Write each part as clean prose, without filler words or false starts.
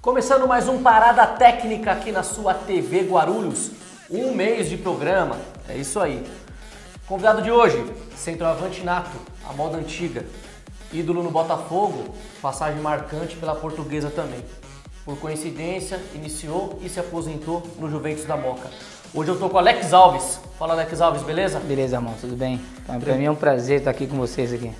Começando mais um Parada Técnica aqui na sua TV Guarulhos. Um mês de programa, é isso aí. Convidado de hoje, centroavante nato, a moda antiga. Ídolo no Botafogo, passagem marcante pela Portuguesa também. Por coincidência, iniciou e se aposentou no Juventus da Moca. Hoje eu tô com o Alex Alves. Fala, Alex Alves, beleza? Beleza, irmão, tudo bem? Pra mim é um prazer estar aqui com vocês aqui.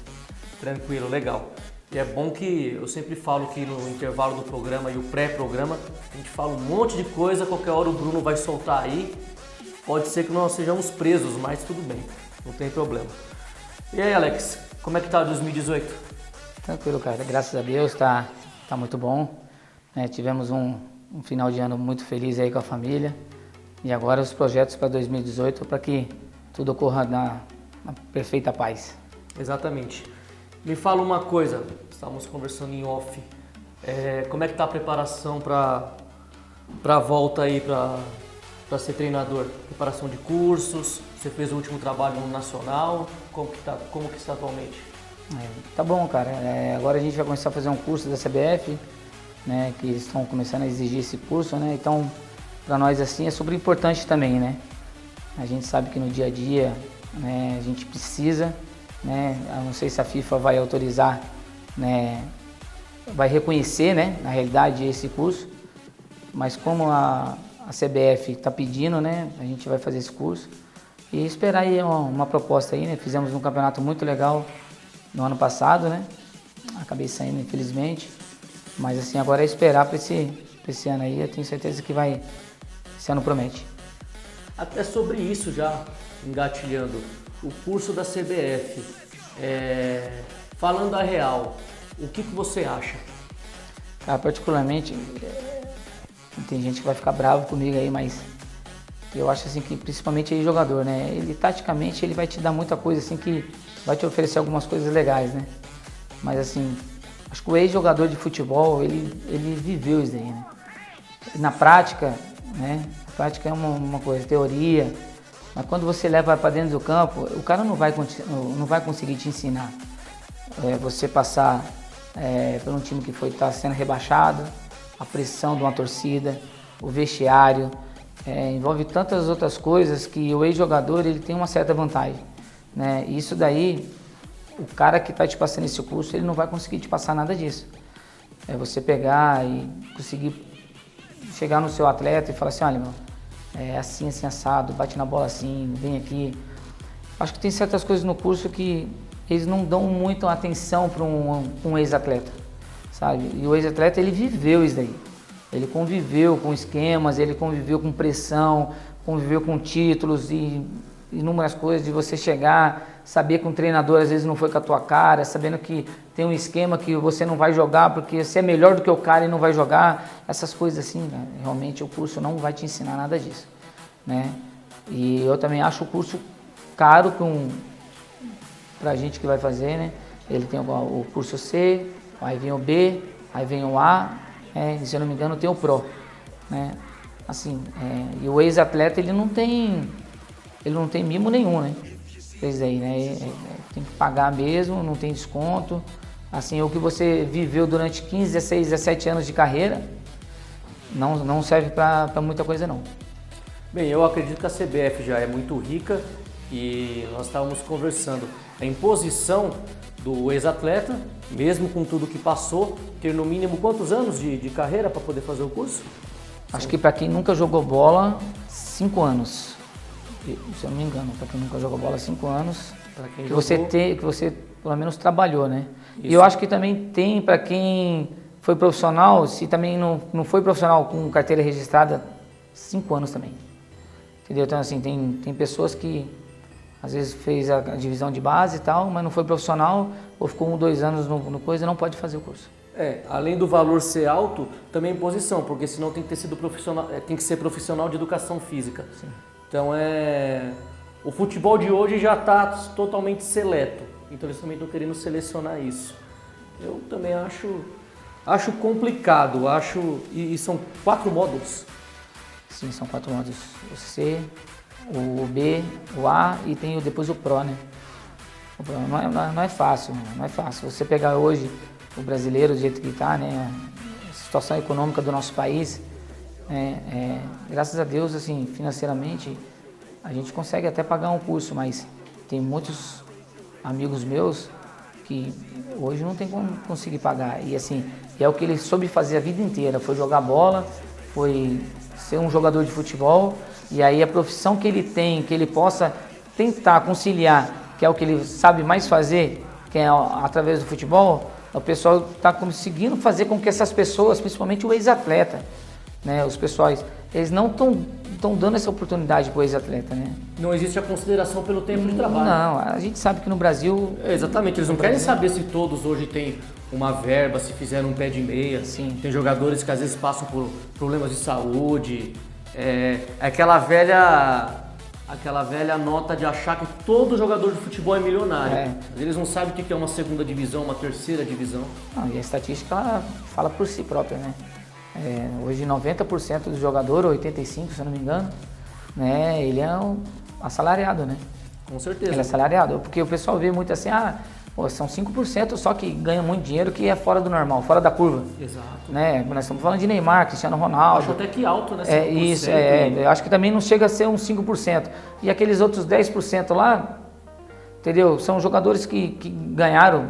Tranquilo, legal. E é bom que eu sempre falo que no intervalo do programa e o pré-programa a gente fala um monte de coisa, qualquer hora o Bruno vai soltar aí. Pode ser que nós sejamos presos, mas tudo bem, não tem problema. E aí, Alex, como é que tá 2018? Tranquilo, cara, graças a Deus tá muito bom. Tivemos um final de ano muito feliz aí com a família. E agora os projetos para 2018 para que tudo ocorra na perfeita paz. Exatamente. Me fala uma coisa, estávamos conversando em off, como é que está a preparação para a volta aí para ser treinador? Preparação de cursos, você fez o último trabalho no Nacional, como que está atualmente? Tá bom, cara, agora a gente vai começar a fazer um curso da CBF, né, que eles estão começando a exigir esse curso, né, então para nós assim é super importante também, né, a gente sabe que no dia a dia, né, a gente precisa, né, eu não sei se a FIFA vai autorizar, né, vai reconhecer, né, na realidade esse curso, mas como a CBF está pedindo, né, a gente vai fazer esse curso e esperar aí uma proposta aí, né, fizemos um campeonato muito legal no ano passado, né, acabei saindo infelizmente, mas assim agora é esperar para esse ano aí, eu tenho certeza que esse ano promete. Até sobre isso já engatilhando, o curso da CBF, falando a real, o que você acha? Cara, particularmente, tem gente que vai ficar bravo comigo aí, mas eu acho assim que principalmente aí jogador, né? Ele taticamente ele vai te dar muita coisa assim que vai te oferecer algumas coisas legais, né? Mas assim, acho que o ex-jogador de futebol, ele viveu isso daí, né? Na prática, né? A prática é uma coisa, teoria. Mas quando você leva para dentro do campo, o cara não vai conseguir te ensinar. Você passar por um time que está sendo rebaixado, a pressão de uma torcida, o vestiário, envolve tantas outras coisas que o ex-jogador ele tem uma certa vantagem, né? E isso daí, o cara que está te passando esse curso, ele não vai conseguir te passar nada disso. É você pegar e conseguir chegar no seu atleta e falar assim, olha, meu, assim, assim, assado, bate na bola assim, vem aqui. Acho que tem certas coisas no curso que eles não dão muita atenção para um ex-atleta, sabe? E o ex-atleta, ele viveu isso daí. Ele conviveu com esquemas, ele conviveu com pressão, conviveu com títulos e inúmeras coisas de você chegar, saber que um treinador às vezes não foi com a tua cara, sabendo que tem um esquema que você não vai jogar porque você é melhor do que o cara e não vai jogar, essas coisas assim, né? Realmente o curso não vai te ensinar nada disso, né? E eu também acho o curso caro pra gente que vai fazer, né? Ele tem o curso C, aí vem o B, aí vem o A, e se eu não me engano tem o Pro, né? Assim, e o ex-atleta ele não tem mimo nenhum, né? Isso aí, né? Tem que pagar mesmo, não tem desconto. Assim, o que você viveu durante 15, 16, 17 anos de carreira não serve para muita coisa não. Bem, eu acredito que a CBF já é muito rica e nós estávamos conversando. A imposição do ex-atleta, mesmo com tudo que passou, ter no mínimo quantos anos de carreira para poder fazer o curso? Acho que para quem nunca jogou bola, 5 anos. Se eu não me engano, para quem nunca jogou bola, 5 anos, que você pelo menos trabalhou, né? Isso. E eu acho que também tem para quem foi profissional, se também não foi profissional com carteira registrada, 5 anos também. Entendeu? Então assim, tem pessoas que às vezes fez a divisão de base e tal, mas não foi profissional ou ficou 1, 2 anos no coisa e não pode fazer o curso. Além do valor ser alto, também imposição, porque senão tem que ter sido profissional, tem que ser profissional de educação física. Sim. Então o futebol de hoje já está totalmente seleto, então eles também estão querendo selecionar isso. Eu também acho complicado, e são 4 módulos. Sim, são 4 módulos, o C, o B, o A e tem depois o Pro, né? O Pro não é fácil, não é fácil. Você pegar hoje o brasileiro do jeito que está, né? situação econômica do nosso país, graças a Deus, assim, financeiramente, a gente consegue até pagar um curso, mas tem muitos amigos meus que hoje não tem como conseguir pagar. E assim, é o que ele soube fazer a vida inteira, foi jogar bola, foi ser um jogador de futebol, e aí a profissão que ele tem, que ele possa tentar conciliar, que é o que ele sabe mais fazer, que é através do futebol, o pessoal está conseguindo fazer com que essas pessoas, principalmente o ex-atleta, né, os pessoais, eles não estão dando essa oportunidade para o ex-atleta, né? Não existe a consideração pelo tempo de trabalho. Não, a gente sabe que no Brasil... Exatamente, eles não querem saber se todos hoje têm uma verba, se fizeram um pé de meia. Sim. Tem jogadores que às vezes passam por problemas de saúde. Aquela velha nota de achar que todo jogador de futebol é milionário. Mas eles não sabem o que é uma segunda divisão, uma terceira divisão. Não, e a estatística ela fala por si própria, né? Hoje 90% do jogador, 85% se eu não me engano, né, ele é um assalariado, né? Com certeza. Ele é assalariado, porque o pessoal vê muito assim, são 5% só que ganha muito dinheiro, que é fora do normal, fora da curva. Exato. Né? Nós estamos falando de Neymar, Cristiano Ronaldo. Acho até que alto, né? 5%, isso, eu acho que também não chega a ser uns 5%. E aqueles outros 10% lá, entendeu? São jogadores que ganharam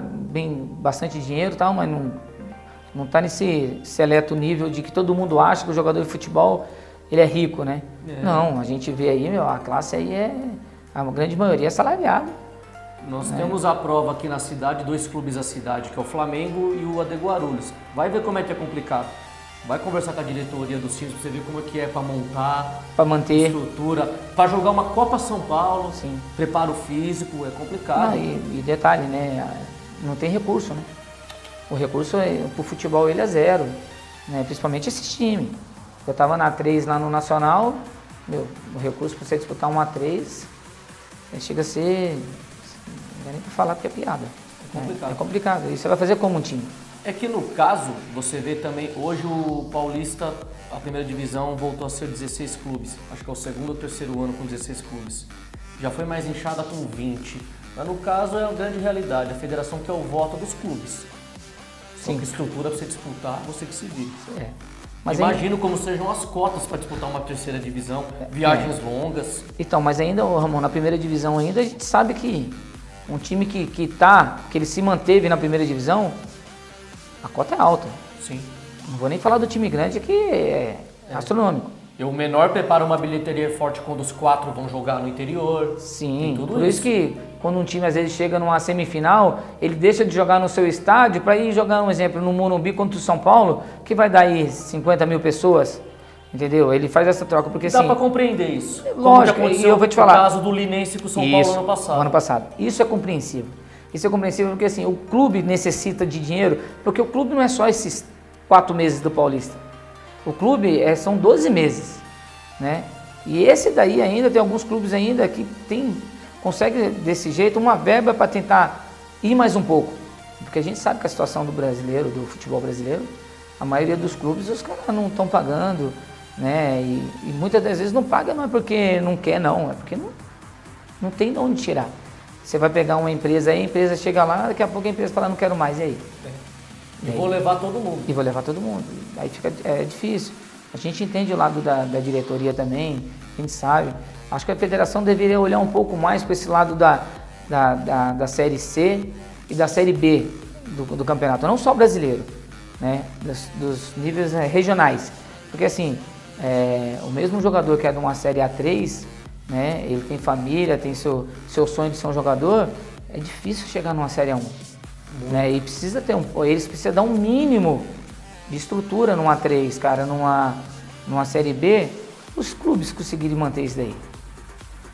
bastante dinheiro e tal, mas não está nesse seleto nível de que todo mundo acha que o jogador de futebol ele é rico, né? Não, a gente vê aí, a classe aí a grande maioria é salariada. Nós temos a prova aqui na cidade, 2 clubes da cidade, que é o Flamengo e o AD Guarulhos. Vai ver como é que é complicado. Vai conversar com a diretoria dos times pra você ver como é que é para montar, para manter estrutura, para jogar uma Copa São Paulo, sim, preparo físico, é complicado. E detalhe, né? Não tem recurso, né? O recurso pro futebol ele é zero, né? Principalmente esses times. Eu estava na 3 lá no Nacional, o recurso para você disputar uma 3 chega a ser, não dá nem para falar porque é piada. É complicado. É complicado. E você vai fazer como um time? É que no caso, você vê também, hoje o Paulista, a primeira divisão voltou a ser 16 clubes. Acho que é o segundo ou terceiro ano com 16 clubes. Já foi mais inchada com 20. Mas no caso é uma grande realidade, a federação quer o voto dos clubes. Sim. Que estrutura para você disputar, você que se vira. Mas imagino como sejam as cotas para disputar uma terceira divisão, viagens longas. Então, mas ainda, Ramon, na primeira divisão ainda a gente sabe que um time que ele se manteve na primeira divisão, a cota é alta. Sim. Não vou nem falar do time grande, que é astronômico. E o menor prepara uma bilheteria forte quando os 4 vão jogar no interior. Sim, por isso que quando um time às vezes chega numa semifinal, ele deixa de jogar no seu estádio para ir jogar, um exemplo, no Morumbi contra o São Paulo, que vai dar aí 50 mil pessoas, entendeu? Ele faz essa troca, porque dá assim... para compreender isso. Lógico, e eu vou te falar... No caso do Linense com o São Paulo ano passado. Ano passado. Isso é compreensível. Isso é compreensível porque assim, o clube necessita de dinheiro, porque o clube não é só esses 4 meses do Paulista. O clube são 12 meses, né? E esse daí ainda, tem alguns clubes ainda que consegue desse jeito uma verba para tentar ir mais um pouco. Porque a gente sabe que a situação do brasileiro, do futebol brasileiro, a maioria dos clubes, os caras não estão pagando, né? E muitas das vezes não paga não é porque não quer, não. É porque não tem de onde tirar. Você vai pegar uma empresa aí, a empresa chega lá, daqui a pouco a empresa fala, não quero mais, e aí? E vou levar todo mundo. E vou levar todo mundo. Aí fica difícil. A gente entende o lado da diretoria também, a gente sabe. Acho que a federação deveria olhar um pouco mais para esse lado da Série C e da Série B do campeonato, não só brasileiro, né? Dos níveis regionais. Porque assim, o mesmo jogador que é de uma Série A3, né? Ele tem família, tem seu sonho de ser um jogador, é difícil chegar numa Série A1. Né? E precisa eles precisam dar um mínimo de estrutura numa A3, cara, numa Série B, os clubes conseguirem manter isso daí.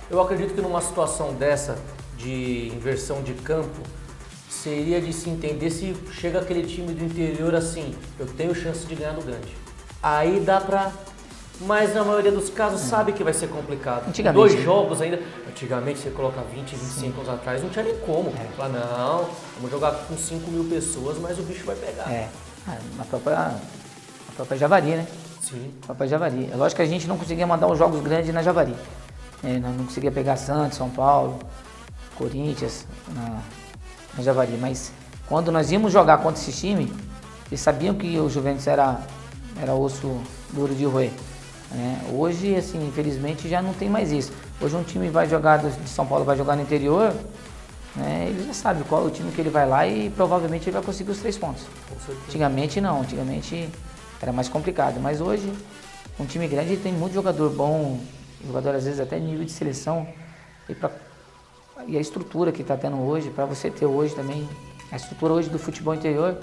Eu acredito que numa situação dessa, de inversão de campo, seria de se entender se chega aquele time do interior assim, eu tenho chance de ganhar no grande. Aí dá pra... Mas na maioria dos casos sabe que vai ser complicado. Antigamente, 2 jogos ainda. Antigamente você coloca 20, 25 anos atrás, não tinha nem como. Fala, não, vamos jogar com 5 mil pessoas, mas o bicho vai pegar. A própria Javari, né? Sim. A própria Javari. É lógico que a gente não conseguia mandar os jogos grandes na Javari. Nós não conseguia pegar Santos, São Paulo, Corinthians na Javari. Mas quando nós íamos jogar contra esse time, Eles sabiam que o Juventus era osso duro de roer. Né? Hoje, assim, infelizmente, já não tem mais isso. Hoje um time vai jogar de São Paulo, vai jogar no interior, né? Ele já sabe qual é o time que ele vai lá e provavelmente ele vai conseguir os 3 pontos. Antigamente não, antigamente era mais complicado, mas hoje um time grande tem muito jogador bom, jogador às vezes até nível de seleção, e a estrutura que está tendo hoje, para você ter hoje também, a estrutura hoje do futebol interior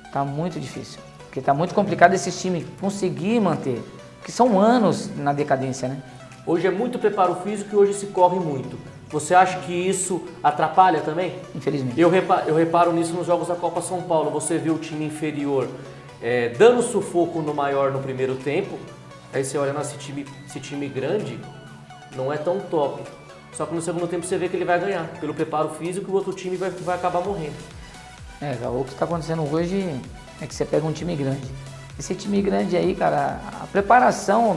está muito difícil, porque está muito complicado esses times conseguir manter, porque são anos na decadência, né? Hoje é muito preparo físico e hoje se corre muito. Você acha que isso atrapalha também? Infelizmente. Eu reparo nisso nos jogos da Copa São Paulo. Você vê o time inferior dando sufoco no maior no primeiro tempo, aí você olha, nossa, esse time grande não é tão top. Só que no segundo tempo você vê que ele vai ganhar. Pelo preparo físico, o outro time vai acabar morrendo. O que está acontecendo hoje é que você pega um time grande. Esse time grande aí, cara, a preparação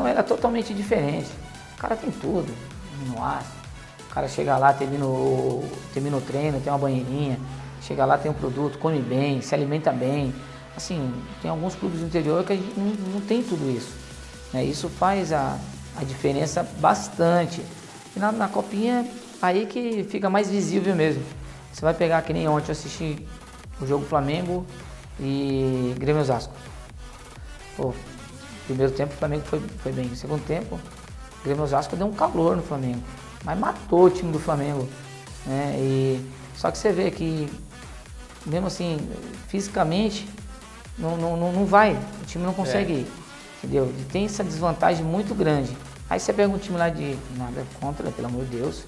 era totalmente diferente. O cara tem tudo no ar. O cara chega lá, termina o treino, tem uma banheirinha, chega lá, tem um produto, come bem, se alimenta bem. Assim, tem alguns clubes do interior que a gente não tem tudo isso. Né? Isso faz a diferença bastante. E na copinha, aí que fica mais visível mesmo. Você vai pegar, que nem ontem eu assisti o jogo Flamengo e Grêmio Osasco. Pô, primeiro tempo o Flamengo foi bem. No segundo tempo, o Grêmio Osasco deu um calor no Flamengo. Mas matou o time do Flamengo. Né? Só que você vê que, mesmo assim, fisicamente, não vai. O time não consegue ir. Entendeu? E tem essa desvantagem muito grande. Aí você pega um time lá de nada contra, pelo amor de Deus.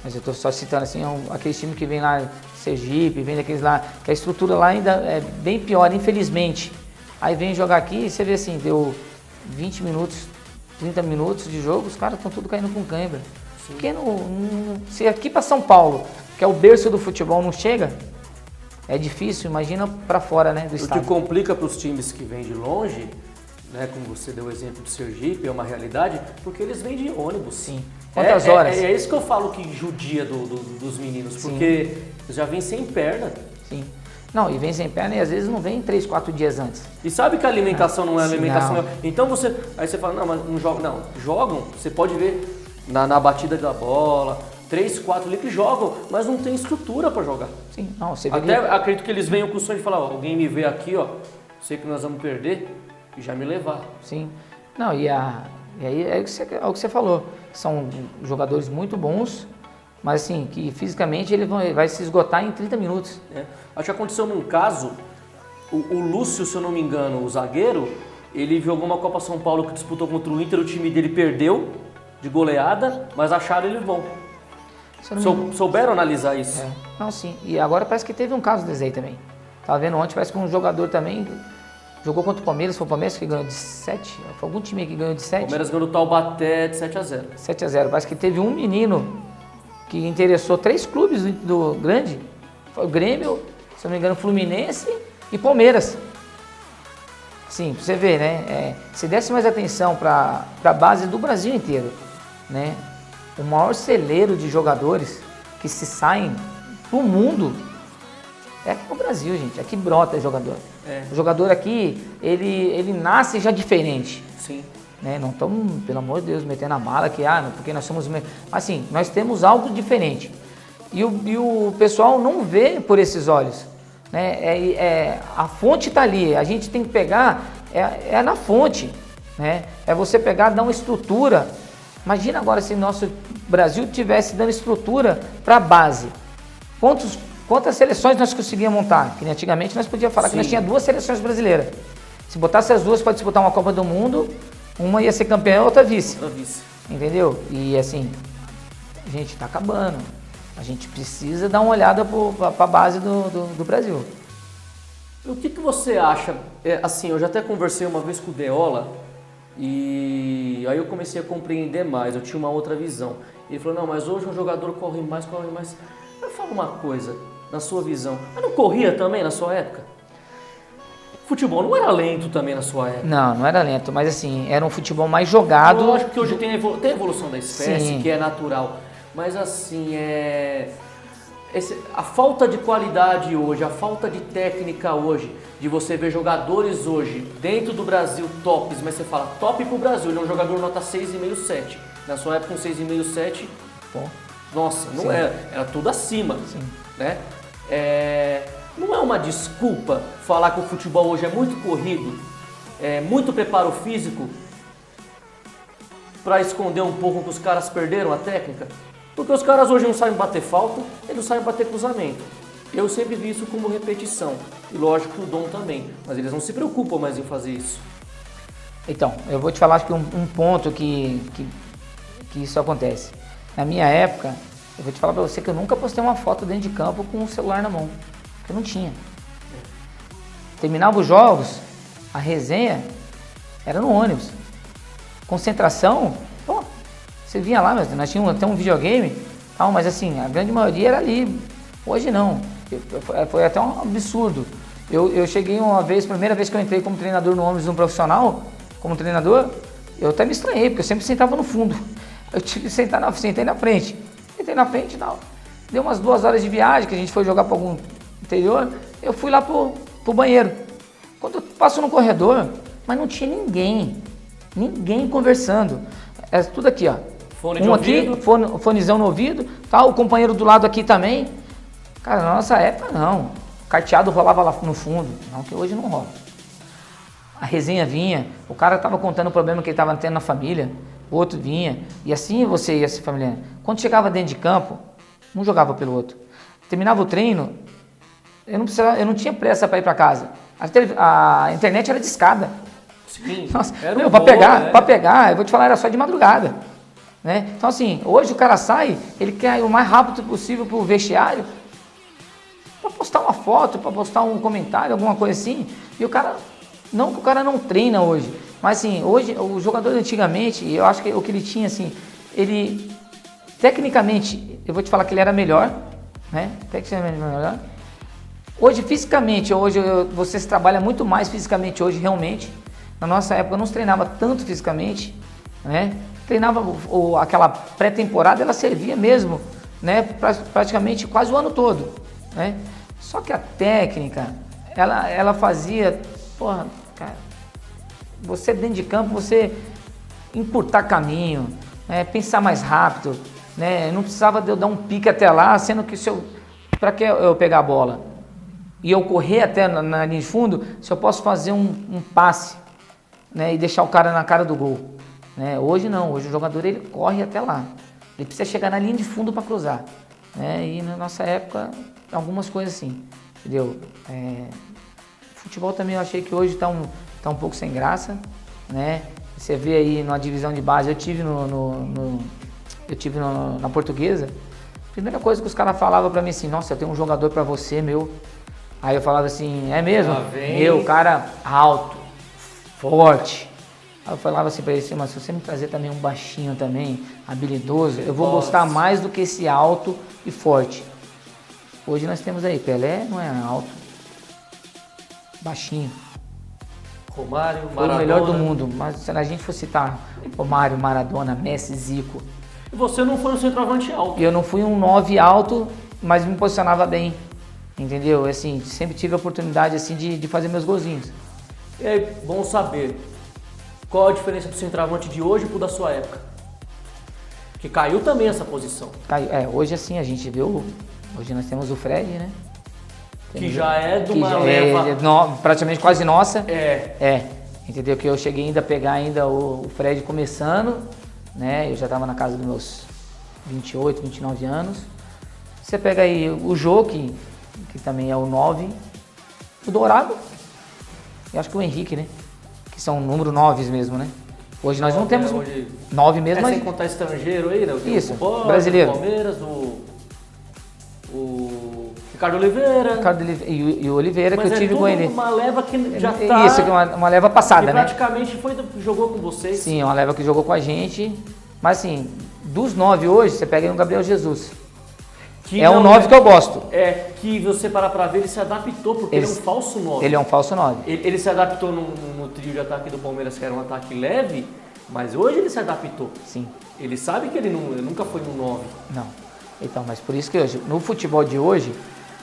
Mas eu estou só citando assim, aqueles times que vem lá de Sergipe, vem daqueles lá, que a estrutura lá ainda é bem pior, infelizmente. Aí vem jogar aqui e você vê assim, deu 20 minutos, 30 minutos de jogo, os caras estão tudo caindo com cãibra. Porque se aqui para São Paulo, que é o berço do futebol, não chega, é difícil, imagina para fora, né, do estado. O que complica para os times que vêm de longe, né, como você deu o exemplo de Sergipe, é uma realidade, porque eles vêm de ônibus. Sim. Quantas horas? É isso que eu falo que judia dos meninos, porque já vem sem perna. Sim. Não, e vem sem perna e às vezes não vem 3, 4 dias antes. E sabe que a alimentação não é alimentação. Não. Então aí você fala, não, mas não jogam. Não, jogam, você pode ver na batida da bola, 3, 4 ali que jogam, mas não tem estrutura para jogar. Sim, não, você vê. Até acredito que eles venham com o sonho de falar, alguém me vê aqui, sei que nós vamos perder, e já me levar. Sim. Não, e aí é o que você falou. São jogadores muito bons, mas assim, que fisicamente ele vai se esgotar em 30 minutos. Acho que aconteceu num caso, o Lúcio, se eu não me engano, o zagueiro, ele jogou uma Copa São Paulo que disputou contra o Inter, o time dele perdeu de goleada, mas acharam ele bom. Souberam analisar isso. Não, sim. E agora parece que teve um caso desse aí também. Tava vendo ontem, parece que um jogador também jogou contra o Palmeiras, foi o Palmeiras que ganhou de 7, foi algum time que ganhou de 7. O Palmeiras ganhou do Taubaté de 7-0. 7-0, parece que teve um menino que interessou 3 clubes do grande, foi o Grêmio, se não me engano, Fluminense e Palmeiras. Sim, pra você ver, né, se desse mais atenção para a base do Brasil inteiro, né, o maior celeiro de jogadores que se saem pro mundo é aqui no Brasil, gente, aqui brota jogador. O jogador aqui, ele nasce já diferente. Sim. Né? Não estamos, pelo amor de Deus, metendo a mala que, porque nós somos... Assim, nós temos algo diferente. E o pessoal não vê por esses olhos. Né? A fonte está ali, a gente tem que pegar, na fonte. Né? É você pegar, dar uma estrutura. Imagina agora se nosso Brasil tivesse dando estrutura para a base. Quantas seleções nós conseguíamos montar? Que antigamente nós podíamos falar que nós tínhamos 2 seleções brasileiras. Se botasse as 2 para disputar uma Copa do Mundo, uma ia ser campeã e outra vice. Entendeu? E assim, a gente está acabando. A gente precisa dar uma olhada para a base do Brasil. O que você acha? Assim, eu já até conversei uma vez com o Deola e aí eu comecei a compreender mais, eu tinha uma outra visão. Ele falou, não, mas hoje um jogador corre mais. Eu falo uma coisa, na sua visão, mas não corria também na sua época? Futebol não era lento também na sua época? Não era lento, mas assim, era um futebol mais jogado. Lógico que hoje tem a evolução da espécie, Sim. que é natural, mas assim, a falta de qualidade hoje, a falta de técnica hoje, de você ver jogadores hoje dentro do Brasil tops, mas você fala top pro Brasil, ele é um jogador nota 6,5, 7. Na sua época um 6,5, 7, bom, nossa, não era tudo acima, né? Não é uma desculpa falar que o futebol hoje é muito corrido, muito preparo físico, para esconder um pouco que os caras perderam a técnica? Porque os caras hoje não sabem bater falta, eles não sabem bater cruzamento. Eu sempre vi isso como repetição. E lógico que o Dom também. Mas eles não se preocupam mais em fazer isso. Então, eu vou te falar que um ponto que isso acontece. Na minha época, eu vou te falar pra você que eu nunca postei uma foto dentro de campo com o celular na mão. Porque eu não tinha. Terminava os jogos, a resenha era no ônibus. Concentração, pô, você vinha lá, mas nós tínhamos até um videogame, tal, mas assim, a grande maioria era ali. Hoje não. Foi até um absurdo. Eu cheguei uma vez, primeira vez que eu entrei como treinador no ônibus, no profissional, como treinador, eu até me estranhei, porque eu sempre sentava no fundo. Eu tive que sentei na frente. Sentei na frente e tal. Deu umas 2 horas de viagem, que a gente foi jogar para algum interior, eu fui lá pro banheiro. Quando eu passo no corredor, mas não tinha ninguém conversando. É tudo aqui, ó. Fone de ouvido. Aqui, fonezão no ouvido, tal, o companheiro do lado aqui também. Cara, na nossa época não. Carteado rolava lá no fundo. Não, que hoje não rola. A resenha vinha, o cara tava contando o problema que ele tava tendo na família, o outro vinha. E assim você ia se familiar. Quando chegava dentro de campo, um jogava pelo outro. Terminava o treino, eu não tinha pressa para ir para casa. A internet era de escada. Sim, nossa, era para pegar, eu vou te falar, era só de madrugada. Né? Então assim, hoje o cara sai, ele quer ir o mais rápido possível pro vestiário para postar uma foto, para postar um comentário, alguma coisa assim. E o cara, não que o cara não treina hoje, mas assim, hoje o jogador antigamente, eu acho que o que ele tinha assim, ele tecnicamente, eu vou te falar que ele era melhor, né? Tecnicamente melhor. Hoje fisicamente, você se trabalha muito mais fisicamente hoje realmente. Na nossa época não se treinava tanto fisicamente, né? Treinava aquela pré-temporada, ela servia mesmo, né? Praticamente quase o ano todo, né? Só que a técnica, ela fazia, porra, cara, você dentro de campo, você encurtar caminho, né? Pensar mais rápido, né? Não precisava de eu dar um pique até lá, sendo que para que eu pegar a bola e eu correr até na linha de fundo, se eu posso fazer um passe, né, e deixar o cara na cara do gol, né? Hoje não, hoje o jogador ele corre até lá, ele precisa chegar na linha de fundo para cruzar, né? E na nossa época algumas coisas assim, entendeu? Futebol também eu achei que hoje tá um pouco sem graça, né? Você vê aí na divisão de base, eu tive na Portuguesa, a primeira coisa que os caras falavam para mim assim, nossa, eu tenho um jogador para você, meu. Aí eu falava assim, é mesmo? Meu, cara alto, forte. Aí eu falava assim pra ele assim, mas se você me trazer também um baixinho também, habilidoso, eu vou gostar mais do que esse alto e forte. Hoje nós temos aí, Pelé não é alto, baixinho. Romário, foi Maradona. O melhor do mundo, mas se a gente for citar Romário, Maradona, Messi, Zico. E você não foi um centroavante alto. Eu não fui um 9 alto, mas me posicionava bem. Entendeu? Assim, sempre tive a oportunidade assim, de fazer meus golzinhos. É bom saber qual a diferença do centroavante de hoje pro da sua época. Que caiu também essa posição. Caiu. Hoje assim a gente vê hoje nós temos o Fred, né? Que já é de uma leva... praticamente quase nossa. É. Entendeu? Que eu cheguei ainda a pegar ainda o Fred começando, né? Eu já estava na casa dos meus 28, 29 anos. Você pega aí o Jô, que também é o 9, o Dourado, e acho que o Henrique, né? Que são número 9 mesmo, né? Hoje nós não temos 9 mesmo, mas... sem contar estrangeiro aí, né? Isso, Bob, brasileiro. O Palmeiras, o Ricardo Oliveira. E o Oliveira, mas que eu tive com ele. Uma leva que já tá... Isso, uma leva passada, que né? praticamente jogou com vocês. Sim, uma leva que jogou com a gente. Mas assim, dos 9 hoje, você pega aí o Gabriel Jesus. É um 9 que eu gosto. Que você parar pra ver, ele se adaptou, porque ele é um falso 9. Ele é um falso 9. Ele se adaptou no trio de ataque do Palmeiras, que era um ataque leve, mas hoje ele se adaptou. Sim. Ele sabe que ele nunca foi no 9. Não. Então, mas por isso que hoje, no futebol de hoje,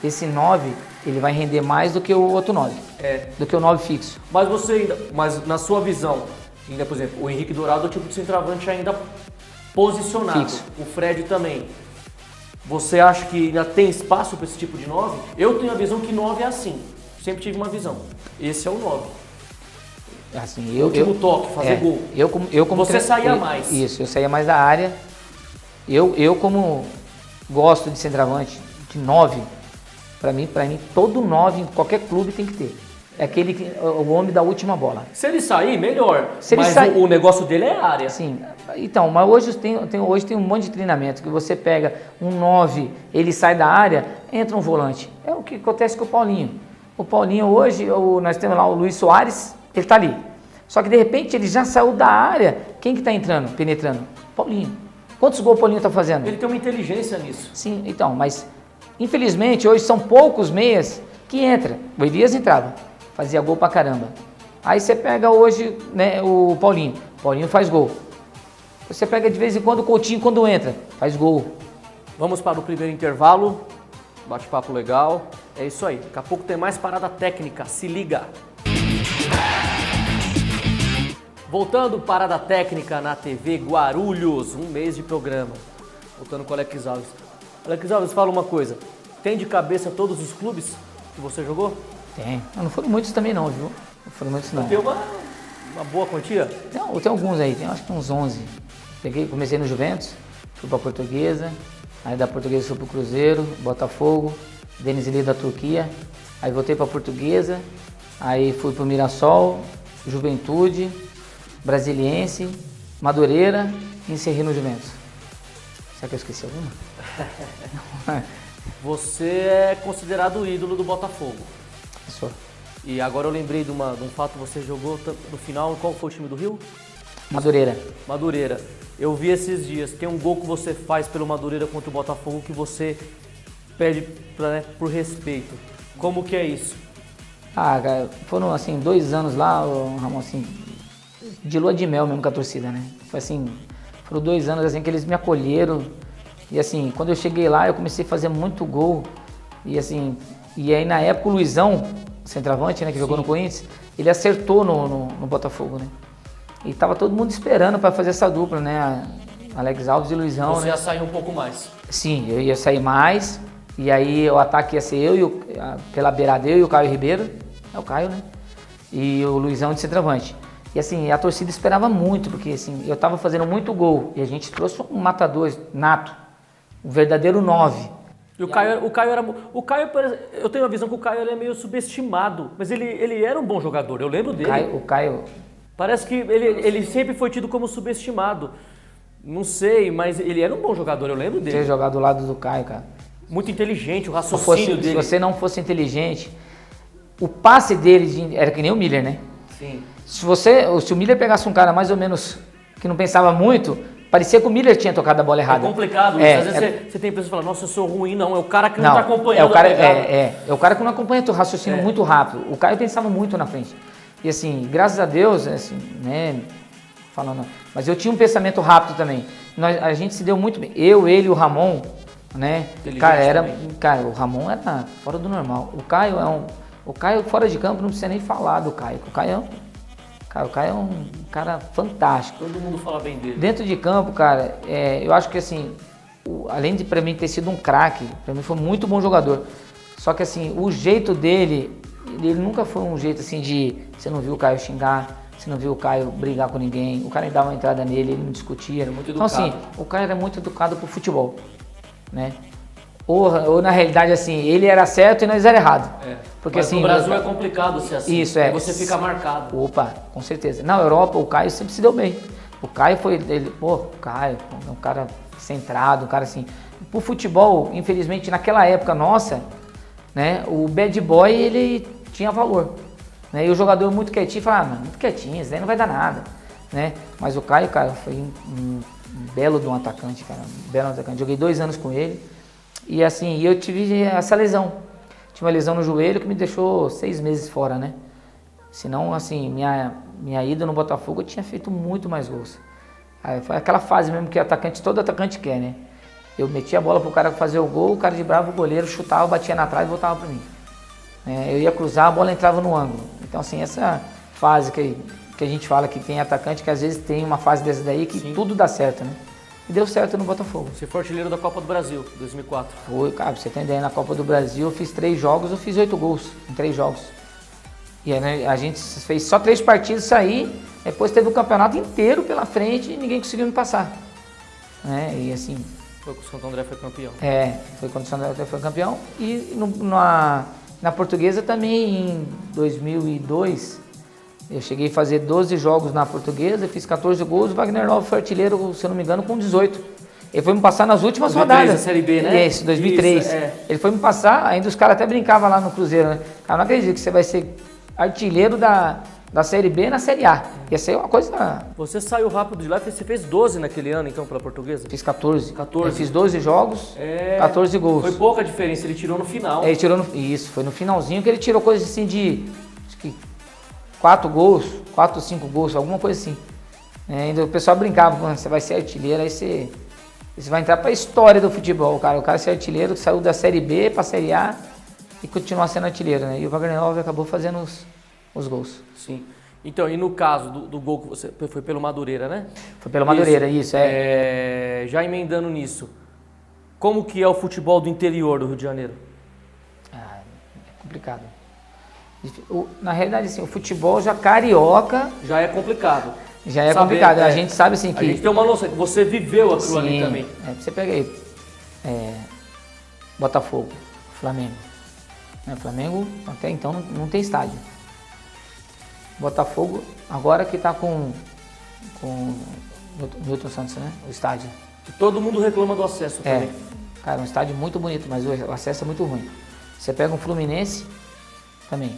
esse 9, ele vai render mais do que o outro 9. Do que o 9 fixo. Mas na sua visão, ainda, por exemplo, o Henrique Dourado é o tipo de centroavante ainda posicionado. Fixo. O Fred também. Você acha que ainda tem espaço para esse tipo de 9? Eu tenho a visão que 9 é assim. Sempre tive uma visão. Esse é o 9. Assim, Último toque, fazer gol. Eu como Você saía mais. Isso, eu saía mais da área. Eu como gosto de centroavante, de 9, para mim, todo 9 em qualquer clube tem que ter. É o homem da última bola. Se ele sair, melhor. Mas o negócio dele é a área. Sim. Então, mas hoje tem um monte de treinamento que você pega um 9, ele sai da área, entra um volante. É o que acontece com o Paulinho. O Paulinho hoje, nós temos lá o Luiz Soares, ele está ali. Só que de repente ele já saiu da área. Quem que está entrando, penetrando? Paulinho. Quantos gols o Paulinho está fazendo? Ele tem uma inteligência nisso. Sim, então, mas infelizmente hoje são poucos meias que entram. O Elias entrava, fazia gol pra caramba. Aí você pega hoje, né, o Paulinho. O Paulinho faz gol. Você pega de vez em quando o Coutinho, quando entra, faz gol. Vamos para o primeiro intervalo. Bate-papo legal. É isso aí. Daqui a pouco tem mais parada técnica. Se liga. Voltando, parada técnica na TV Guarulhos. Um mês de programa. Voltando com o Alex Alves. Alex Alves, fala uma coisa. Tem de cabeça todos os clubes que você jogou? Tem. Não foram muitos também não, viu? Não foram muitos não. Tem uma boa quantia? Não, tem alguns aí. Tem acho que uns 11. Comecei no Juventus, fui pra Portuguesa. Aí da Portuguesa fui pro Cruzeiro, Botafogo, Denizli da Turquia. Aí voltei pra Portuguesa. Aí fui pro Mirassol, Juventude, Brasiliense, Madureira e encerrei no Juventus. Será que eu esqueci alguma? Você é considerado o ídolo do Botafogo. Sou. E agora eu lembrei de um fato, você jogou no final, qual foi o time do Rio? Madureira. Madureira. Eu vi esses dias, tem um gol que você faz pelo Madureira contra o Botafogo que você pede por respeito. Como que é isso? Ah, cara, foram assim 2 anos lá, Ramon, assim, de lua de mel mesmo com a torcida, né? Foi assim, foram 2 anos assim que eles me acolheram. E assim, quando eu cheguei lá, eu comecei a fazer muito gol. E assim, e aí na época o Luizão, centroavante, né, que jogou no Corinthians, ele acertou no Botafogo, né? E tava todo mundo esperando para fazer essa dupla, né? Alex Alves e Luizão, Você né? ia sair um pouco mais. Sim, eu ia sair mais. E aí o ataque ia ser eu pela beirada eu e o Caio Ribeiro. É o Caio, né? E o Luizão de centroavante. E assim, a torcida esperava muito, porque assim, eu tava fazendo muito gol. E a gente trouxe um matador nato, um verdadeiro 9. E o Caio era... eu tenho a visão que o Caio ele é meio subestimado, mas ele era um bom jogador, eu lembro dele. O Caio... Parece que ele sempre foi tido como subestimado. Não sei, mas ele era um bom jogador, eu lembro dele. Ter jogado do lado do Caio, cara. Muito inteligente, o raciocínio dele. Se você não fosse inteligente, o passe dele era que nem o Miller, né? Sim. Se o Miller pegasse um cara mais ou menos que não pensava muito, parecia que o Miller tinha tocado a bola errada. É complicado, às vezes você tem pessoas que falam, nossa, eu sou ruim, não, é o cara que não tá acompanhando é o cara que não acompanha o raciocínio muito rápido. O Caio pensava muito na frente. E assim, graças a Deus, assim, né, falando, mas eu tinha um pensamento rápido também. A gente se deu muito bem. Eu, ele e o Ramon, né? Cara, o Ramon era fora do normal. O Caio fora de campo não precisa nem falar do Caio. O Caio é um cara fantástico. Todo mundo fala bem dele. Dentro de campo, cara, eu acho que assim, além de pra mim ter sido um craque, pra mim foi muito bom jogador. Só que assim, o jeito dele, ele nunca foi um jeito assim de, você não viu o Caio xingar, você não viu o Caio brigar com ninguém, o cara dava uma entrada nele, ele não discutia. Era muito então educado. assim, o Caio era muito educado pro futebol, né? Ou na realidade assim, ele era certo e nós era errado. Porque mas assim, no Brasil é complicado ser assim. Isso é. Aí você fica marcado. Opa, com certeza. Na Europa o Caio sempre se deu bem. O Caio o Caio é um cara centrado, um cara assim. Pro futebol, infelizmente, naquela época nossa, né, o bad boy ele tinha valor. Né? E o jogador muito quietinho falava, muito quietinho, isso daí não vai dar nada. Né? Mas o Caio, cara, foi um belo de um atacante, cara. Um belo atacante. Joguei 2 anos com ele. E assim, eu tive essa lesão. Tive uma lesão no joelho que me deixou 6 meses fora, né? Senão, assim, minha ida no Botafogo eu tinha feito muito mais gols. Aí foi aquela fase mesmo que todo atacante quer, né? Eu metia a bola pro cara fazer o gol, o cara de bravo, o goleiro chutava, batia na trave e voltava para mim. Eu ia cruzar, a bola entrava no ângulo. Então, assim, essa fase que a gente fala que tem atacante, que às vezes tem uma fase dessa daí que Sim. tudo dá certo, né? E deu certo no Botafogo. Você foi artilheiro da Copa do Brasil, 2004. Foi, cara, pra você ter ideia, na Copa do Brasil eu fiz 3 jogos, eu fiz 8 gols em 3 jogos. E aí, né, a gente fez só 3 partidas, sair, depois teve o campeonato inteiro pela frente e ninguém conseguiu me passar. E assim... Foi quando o Santo André foi campeão. Foi quando o Santo André foi campeão. E na Portuguesa também, em 2002, eu cheguei a fazer 12 jogos na Portuguesa, fiz 14 gols, o Wagner Love foi artilheiro, se eu não me engano, com 18. Ele foi me passar nas últimas 2003, rodadas. A Série B, né? Isso, 2003. Isso, Ele foi me passar, ainda os caras até brincavam lá no Cruzeiro, né? Cara, não acredito que você vai ser artilheiro da Série B na Série A. Ia ser uma coisa... Você saiu rápido de lá, você fez 12 naquele ano, então, pela Portuguesa? Fiz 14. 14. Eu fiz 12 jogos, 14 gols. Foi pouca diferença, ele tirou no final. Ele tirou Isso, foi no finalzinho que ele tirou coisa assim de... Acho que 4 gols, 4 ou 5 gols, alguma coisa assim. Ainda o pessoal brincava, mano, você vai ser artilheiro, aí você vai entrar pra história do futebol, cara. O cara ser artilheiro, saiu da Série B pra Série A e continuar sendo artilheiro, né? E o Wagner Love acabou fazendo os gols. Sim. Então, e no caso do gol que você foi pelo Madureira, né? Foi pelo Madureira, isso. Já emendando nisso, como que é o futebol do interior do Rio de Janeiro? É complicado. Na realidade, assim, o futebol já carioca... Já é complicado. Já é complicado. A gente sabe, assim, que... A gente tem uma noção que você viveu aquilo ali também. Você pega aí, Botafogo, Flamengo. Flamengo, até então, não tem estádio. Botafogo, agora que tá com Milton Santos, né? O estádio. E todo mundo reclama do acesso também. Cara, um estádio muito bonito, mas o acesso é muito ruim. Você pega um Fluminense, também.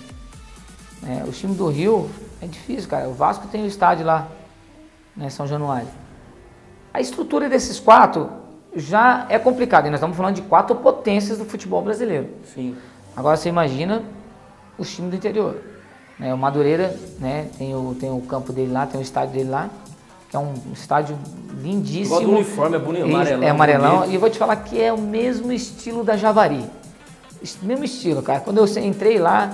O time do Rio é difícil, cara. O Vasco tem o estádio lá, né? São Januário. A estrutura desses 4 já é complicada. E nós estamos falando de 4 potências do futebol brasileiro. Sim. Agora você imagina os times do interior. O Madureira, né, tem o campo dele lá, tem o estádio dele lá, que é um estádio lindíssimo. O uniforme é bonito, amarelão. É amarelão, bonito. E eu vou te falar que é o mesmo estilo da Javari. Mesmo estilo, cara. Quando eu entrei lá,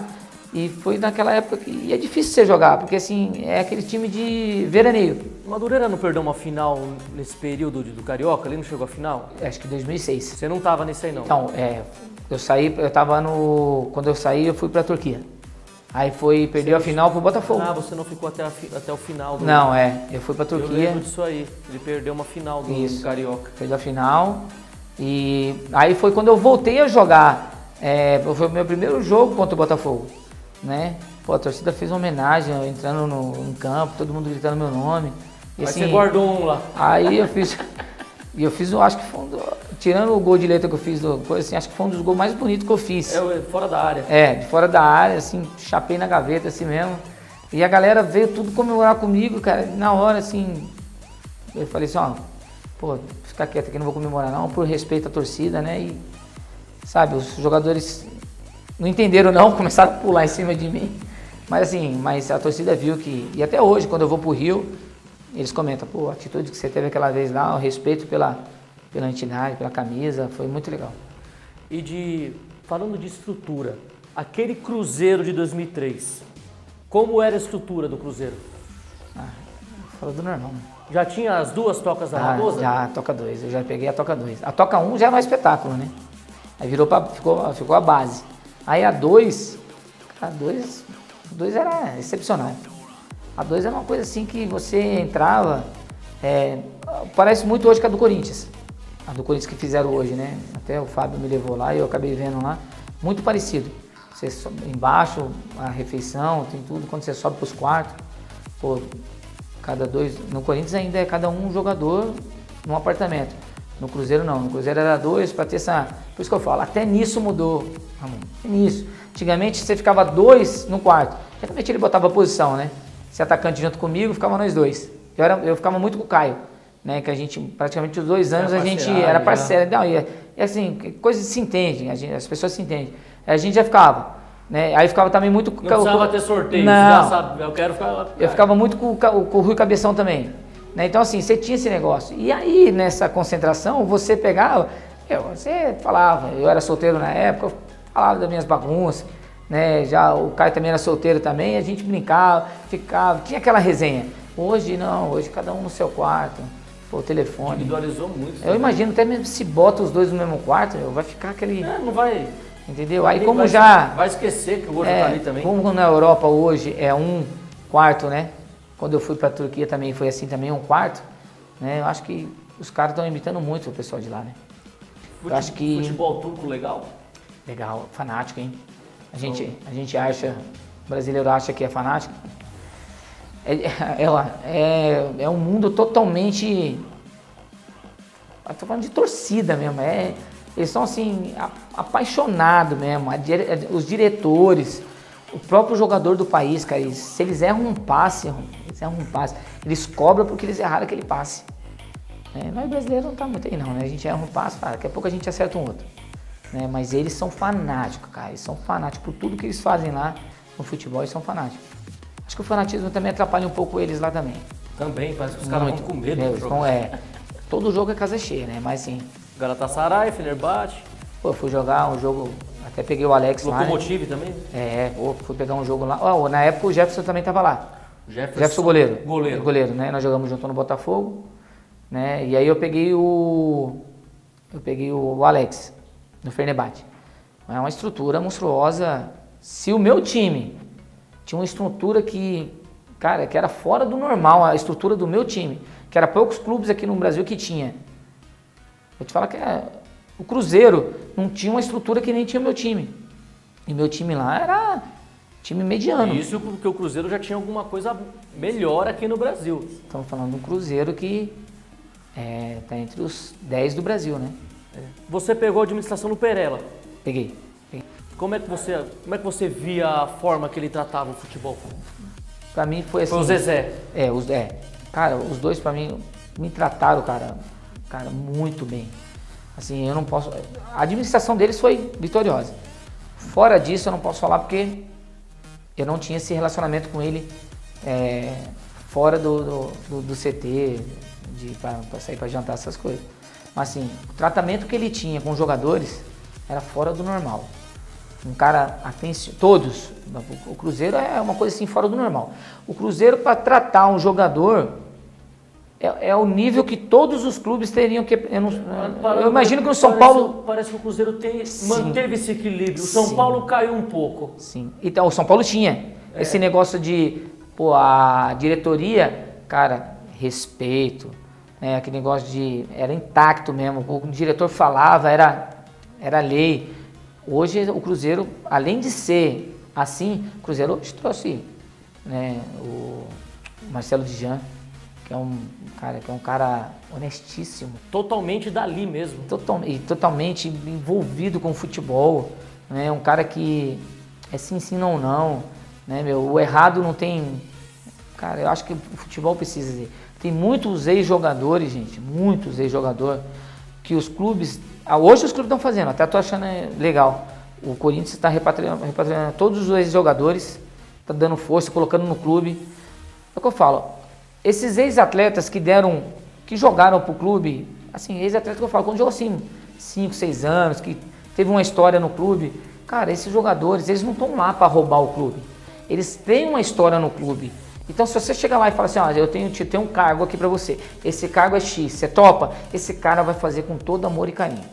e foi naquela época que é difícil você jogar, porque assim, é aquele time de veraneio. O Madureira não perdeu uma final nesse período do Carioca? Ele não chegou à final? Acho que 2006. Você não tava nesse aí, não? Então, quando eu saí, eu fui pra Turquia. Aí perdeu a final pro Botafogo. Ah, você não ficou até o final do... Não, eu fui pra Turquia. Eu lembro disso aí, ele perdeu uma final do Carioca. Perdeu a final, e aí foi quando eu voltei a jogar, foi o meu primeiro jogo contra o Botafogo, né? Pô, a torcida fez uma homenagem, eu entrando no campo, todo mundo gritando meu nome. E aí assim, você guardou um lá. Aí eu fiz, acho que foi tirando o gol de letra que eu fiz, acho que foi um dos gols mais bonitos que eu fiz. Fora da área. De fora da área, assim, chapei na gaveta, assim mesmo. E a galera veio tudo comemorar comigo, cara. Na hora, assim, eu falei assim, ficar quieto aqui, não vou comemorar não, por respeito à torcida, né? E, sabe, os jogadores não entenderam não, começaram a pular em cima de mim. Mas assim, a torcida viu que... E até hoje, quando eu vou pro Rio, eles comentam, a atitude que você teve aquela vez lá, o respeito pela entidade, pela camisa, foi muito legal. E falando de estrutura, aquele Cruzeiro de 2003, como era a estrutura do Cruzeiro? Fala do normal. Já tinha as 2 tocas da Raposa? Já, a toca 2, eu já peguei a toca 2. A toca 1 já é mais espetáculo, né? Aí ficou a base. Aí a 2 era excepcional. A 2 era uma coisa assim que você entrava, parece muito hoje com a do Corinthians. A do Corinthians que fizeram hoje, né? Até o Fábio me levou lá e eu acabei vendo lá. Muito parecido. Você sobe embaixo, a refeição, tem tudo. Quando você sobe para os quartos, cada 2... No Corinthians ainda é cada um jogador num apartamento. No Cruzeiro não. No Cruzeiro era 2 para ter essa... Por isso que eu falo, até nisso mudou, Ramon. Até nisso. Antigamente você ficava 2 no quarto. Geralmente ele botava a posição, né? Esse atacante junto comigo, ficava nós 2. Eu ficava muito com o Caio. Né, que a gente, praticamente os 2 anos, a gente era parceiro. Não, e assim, coisa se entende, as pessoas se entendem. A gente já ficava, né? Aí ficava também muito... Não precisava ter sorteio, não, você já sabe, eu quero ficar lá. Eu ficava muito com o Rui Cabeção também. Né? Então assim, você tinha esse negócio. E aí, nessa concentração, você pegava, você falava, eu era solteiro na época, eu falava das minhas bagunças, né? Já o Caio também era solteiro também, a gente brincava, ficava, tinha aquela resenha. Hoje não, hoje cada um no seu quarto, o telefone. Individualizou muito. Eu imagino até mesmo se bota os dois no mesmo quarto, vai ficar aquele... não vai... Entendeu? Aí como vai esquecer que o outro tá ali também. Como na Europa hoje é um quarto, né? Quando eu fui pra Turquia também foi assim também, um quarto, né? Eu acho que os caras estão imitando muito o pessoal de lá, né? Eu acho que... Futebol turco legal? Legal, fanático, hein? A gente acha, o brasileiro acha que é fanático. É um mundo totalmente... Eu tô falando de torcida mesmo, eles são assim, apaixonados mesmo, os diretores, o próprio jogador do país, cara, se eles erram um passe, eles cobram porque eles erraram aquele passe. Nós brasileiros não tá muito aí não, né? A gente erra um passe, daqui a pouco a gente acerta um outro. Né? Mas eles são fanáticos, cara, eles são fanáticos por tudo que eles fazem lá no futebol, eles são fanáticos. Acho que o fanatismo também atrapalha um pouco eles lá também. Também, parece que os caras vão com medo do jogo. Todo jogo é casa cheia, né? Mas assim... Galatasaray, Fenerbahçe. Pô, fui jogar um jogo, até peguei o Alex lá. Lokomotiv também? Fui pegar um jogo lá. Na época o Jefferson também tava lá. Jefferson goleiro. Goleiro, né? Nós jogamos junto no Botafogo, né? E aí eu peguei o Alex, no Fenerbahçe. É uma estrutura monstruosa. Se o meu time tinha uma estrutura que era fora do normal, a estrutura do meu time, que era poucos clubes aqui no Brasil que tinha. Vou te falar que o Cruzeiro não tinha uma estrutura que nem tinha o meu time. E meu time lá era time mediano. Isso porque o Cruzeiro já tinha alguma coisa melhor aqui no Brasil. Estamos falando de um Cruzeiro que está entre os 10 do Brasil, né? Você pegou a administração no Perella. Peguei. Como é que você via a forma que ele tratava o futebol? Pra mim foi assim... Foi o Zezé. Cara, os dois pra mim me trataram, cara, muito bem. Assim, eu não posso... A administração deles foi vitoriosa. Fora disso, eu não posso falar porque eu não tinha esse relacionamento com ele fora do CT, pra sair pra jantar, essas coisas. Mas assim, o tratamento que ele tinha com os jogadores era fora do normal. Um cara todos. O Cruzeiro é uma coisa assim fora do normal. O Cruzeiro, para tratar um jogador, é o nível que todos os clubes teriam que... Eu imagino que no São Paulo... Parece que o Cruzeiro manteve esse equilíbrio. O São Paulo caiu um pouco. Sim. Então, o São Paulo tinha esse negócio de... a diretoria, cara, respeito. Aquele negócio de... Era intacto mesmo. O diretor falava, era lei. Hoje o Cruzeiro, além de ser assim, o Cruzeiro hoje trouxe o Marcelo Dijan, que é um cara honestíssimo. Totalmente dali mesmo. Totalmente envolvido com o futebol. Né? Um cara que é sim, não. Né, o errado não tem... Cara, eu acho que o futebol precisa dizer. Tem muitos ex-jogadores, gente, que os clubes... Hoje os clubes estão fazendo, até estou achando legal. O Corinthians está repatriando todos os ex-jogadores, está dando força, colocando no clube. É o que eu falo. Esses ex-atletas que jogaram para o clube, assim, ex-atletas que eu falo, quando jogou assim, 5, 6 anos, que teve uma história no clube, cara, esses jogadores, eles não estão lá para roubar o clube. Eles têm uma história no clube. Então, se você chegar lá e falar assim, eu tenho um cargo aqui para você, esse cargo é X, você topa? Esse cara vai fazer com todo amor e carinho.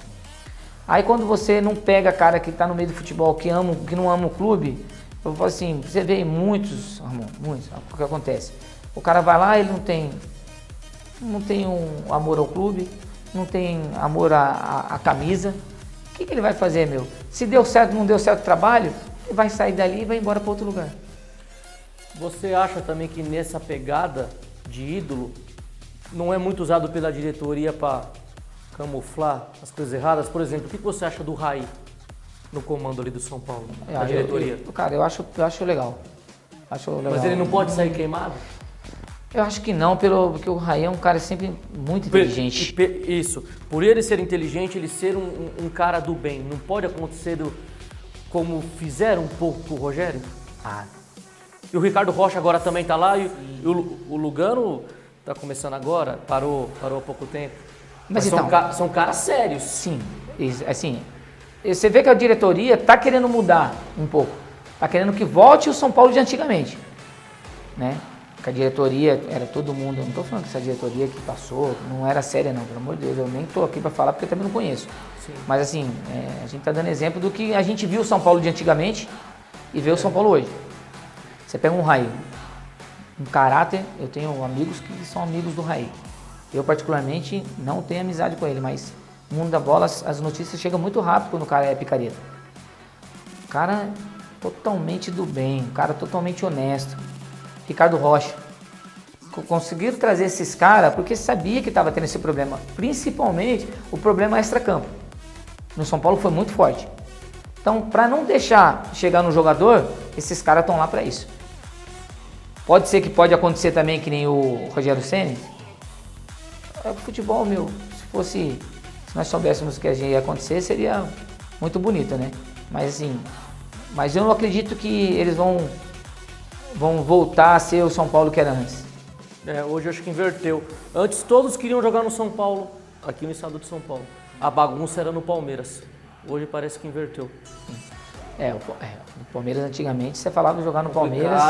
Aí, quando você não pega cara que está no meio do futebol, que não ama o clube, eu falo assim, você vê muitos, o que acontece? O cara vai lá, ele não tem um amor ao clube, não tem amor à camisa. O que ele vai fazer, meu? Se deu certo, não deu certo o trabalho, ele vai sair dali e vai embora para outro lugar. Você acha também que nessa pegada de ídolo não é muito usado pela diretoria para camuflar as coisas erradas? Por exemplo, o que você acha do Raí no comando ali do São Paulo, da diretoria? Cara, eu acho legal. Mas ele não pode sair queimado? Eu acho que não, porque o Raí é um cara sempre muito inteligente. Isso. Por ele ser inteligente, ele ser um cara do bem. Não pode acontecer como fizeram um pouco com o Rogério? Ah. E o Ricardo Rocha agora também tá lá, e o Lugano tá começando agora, parou há pouco tempo. Mas São, então, são caras sérios. sim, assim, você vê que a diretoria está querendo mudar um pouco. Está querendo que volte o São Paulo de antigamente, né? Que a diretoria era todo mundo, não estou falando que essa diretoria que passou não era séria não, pelo amor de Deus, eu nem estou aqui para falar porque eu também não conheço. Sim. Mas assim, a gente está dando exemplo do que a gente viu o São Paulo de antigamente e vê o São Paulo hoje. Você pega um Raí, um caráter, eu tenho amigos que são amigos do Raí. Eu particularmente não tenho amizade com ele, mas no mundo da bola as notícias chegam muito rápido quando o cara é picareta. O cara totalmente do bem, um cara totalmente honesto. Ricardo Rocha. Conseguiram trazer esses caras porque sabia que estava tendo esse problema. Principalmente o problema extra-campo. No São Paulo foi muito forte. Então, para não deixar chegar no jogador, esses caras estão lá para isso. Pode ser que pode acontecer também que nem o Rogério Ceni. O futebol, se nós soubéssemos que ia acontecer, seria muito bonito, né? Mas assim, eu não acredito que eles vão voltar a ser o São Paulo que era antes. Hoje eu acho que inverteu. Antes todos queriam jogar no São Paulo, aqui no estado de São Paulo. A bagunça era no Palmeiras. Hoje parece que inverteu. O Palmeiras antigamente, você falava de jogar no Palmeiras,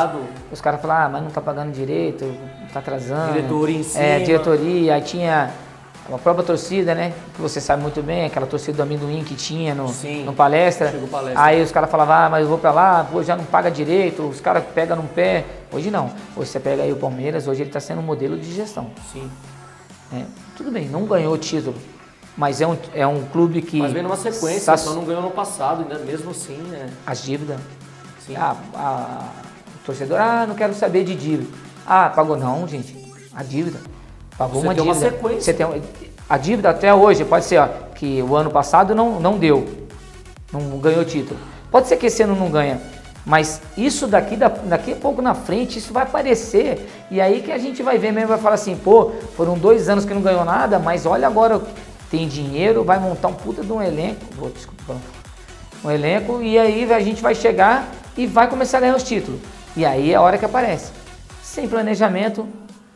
os caras falavam, mas não tá pagando direito, tá atrasando. Diretoria em cima. Diretoria, aí tinha a própria torcida, né? Que você sabe muito bem, aquela torcida do amendoim que tinha no palestra. Aí os caras falavam, mas eu vou pra lá, pô, já não paga direito, os caras pegam no pé. Hoje não. Hoje você pega aí o Palmeiras, hoje ele tá sendo um modelo de gestão. Sim. Tudo bem, não ganhou o título, mas é um clube que... Mas vem numa sequência, só não ganhou no passado, ainda mesmo assim, né? As dívidas. Sim. O torcedor, não quero saber de dívida. Pagou não, gente. A dívida. Pagou Você uma tem dívida. uma sequência. A dívida até hoje, pode ser que o ano passado não deu. Não ganhou título. Pode ser que esse ano não ganha. Mas isso daqui a pouco na frente, isso vai aparecer. E aí que a gente vai ver mesmo, vai falar assim, pô, foram 2 anos que não ganhou nada, mas olha agora, tem dinheiro, vai montar um puta de um elenco. Um elenco, e aí a gente vai chegar e vai começar a ganhar os títulos. E aí é a hora que aparece. Sem planejamento,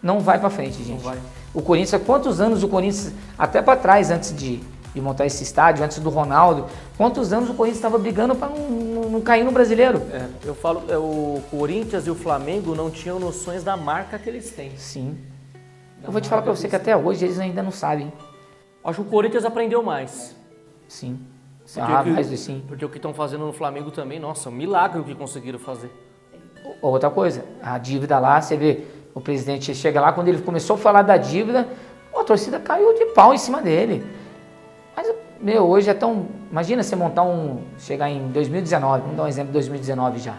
não vai pra frente, gente. Não vai. O Corinthians, quantos anos o Corinthians, até pra trás, antes de montar esse estádio, antes do Ronaldo, quantos anos o Corinthians estava brigando pra não cair no Brasileiro? Eu falo, o Corinthians e o Flamengo não tinham noções da marca que eles têm. Sim. Eu vou te falar pra você que até hoje eles ainda não sabem. Acho que o Corinthians aprendeu mais. Sim. Sim. Porque o que estão fazendo no Flamengo também, nossa, é um milagre o que conseguiram fazer. Outra coisa, a dívida lá, você vê, o presidente chega lá, quando ele começou a falar da dívida, a torcida caiu de pau em cima dele. Mas, hoje é tão... Imagina você chegar em 2019, vamos dar um exemplo de 2019 já.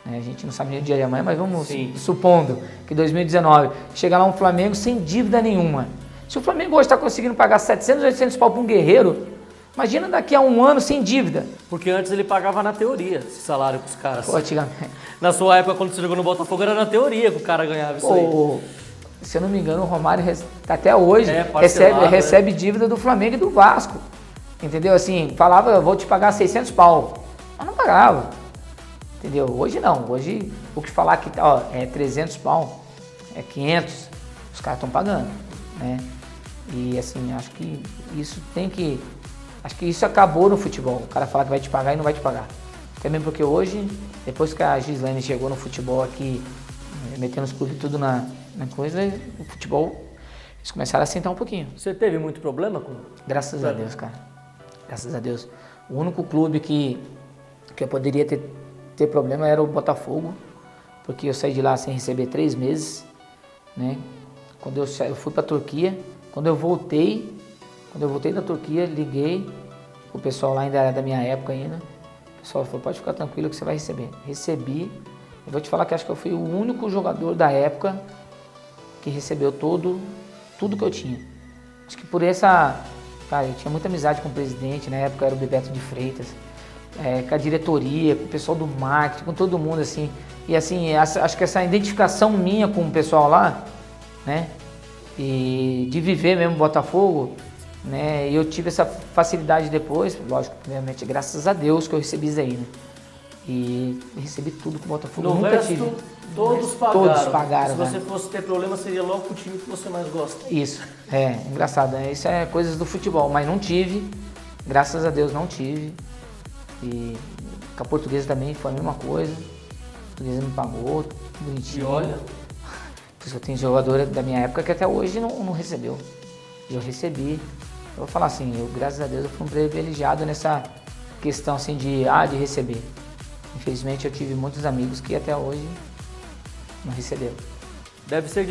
A gente não sabe nem o dia de amanhã, mas vamos supondo que 2019, chega lá um Flamengo sem dívida nenhuma. Se o Flamengo hoje está conseguindo pagar 700, 800 pau para um guerreiro, imagina daqui a um ano sem dívida. Porque antes ele pagava na teoria esse salário pros caras. Pô, antigamente. Na sua época, quando você jogou no Botafogo, era na teoria que o cara ganhava isso aí. Se eu não me engano, o Romário até hoje parcelado, recebe dívida do Flamengo e do Vasco. Entendeu? Assim, falava, eu vou te pagar 600 pau. Mas não pagava. Entendeu? Hoje não. Hoje, o que falar que é 300 pau, é 500, os caras estão pagando, né? E assim, acho que isso acabou no futebol. O cara fala que vai te pagar e não vai te pagar. Até mesmo porque hoje, depois que a Gislaine chegou no futebol aqui, metendo os clubes tudo na coisa, o futebol, eles começaram a sentar um pouquinho. Você teve muito problema com... Graças a Deus, cara. Graças a Deus. O único clube que eu poderia ter problema era o Botafogo, porque eu saí de lá sem receber 3 meses, né? Quando eu fui para a Turquia, quando eu voltei da Turquia, liguei, o pessoal lá ainda era da minha época ainda, o pessoal falou, pode ficar tranquilo que você vai receber. Recebi, eu vou te falar que acho que eu fui o único jogador da época que recebeu tudo que eu tinha. Acho que por essa, cara, eu tinha muita amizade com o presidente, na época era o Bebeto de Freitas, com a diretoria, com o pessoal do marketing, com todo mundo assim. E assim, acho que essa identificação minha com o pessoal lá, né, e de viver mesmo Botafogo, né, eu tive essa facilidade depois, lógico, primeiramente, graças a Deus que eu recebi isso aí, né. E recebi tudo com o Botafogo. No Nunca resto, tive. todos pagaram. Todos pagaram. Se você fosse ter problema, seria logo pro time que você mais gosta. Isso, engraçado. Isso é coisas do futebol, mas não tive. Graças a Deus não tive. E com a Portuguesa também foi a mesma coisa. A Portuguesa me pagou, tudo bonitinho. E olha... Por isso eu tenho jogador da minha época que até hoje não recebeu. Eu recebi. Eu vou falar assim, graças a Deus eu fui um privilegiado nessa questão assim de receber. Infelizmente eu tive muitos amigos que até hoje não receberam. Deve ser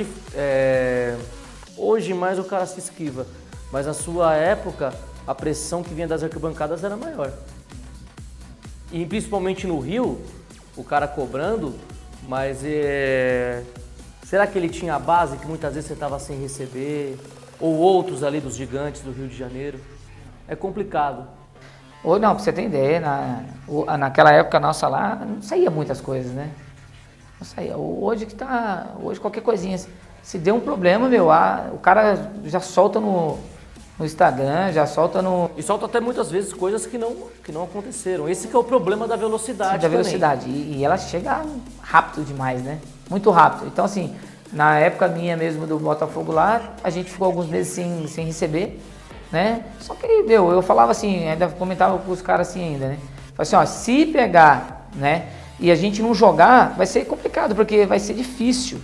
hoje mais o cara se esquiva, mas na sua época a pressão que vinha das arquibancadas era maior. E principalmente no Rio, o cara cobrando, mas será que ele tinha a base que muitas vezes você estava sem receber? Ou outros ali dos gigantes do Rio de Janeiro? É complicado. Ou não, pra você ter ideia, naquela época nossa lá, não saía muitas coisas, né? Não saía. Hoje qualquer coisinha, se deu um problema, o cara já solta no Instagram, já solta no... E solta até muitas vezes coisas que não aconteceram. Esse que é o problema da velocidade. Sim, da velocidade. E ela chega rápido demais, né? Muito rápido. Então, assim, na época minha mesmo do Botafogo lá, a gente ficou alguns meses sem receber, né? Só que, eu falava assim, ainda comentava com os caras assim ainda, né? Falei assim, ó, se pegar, né, e a gente não jogar, vai ser complicado, porque vai ser difícil.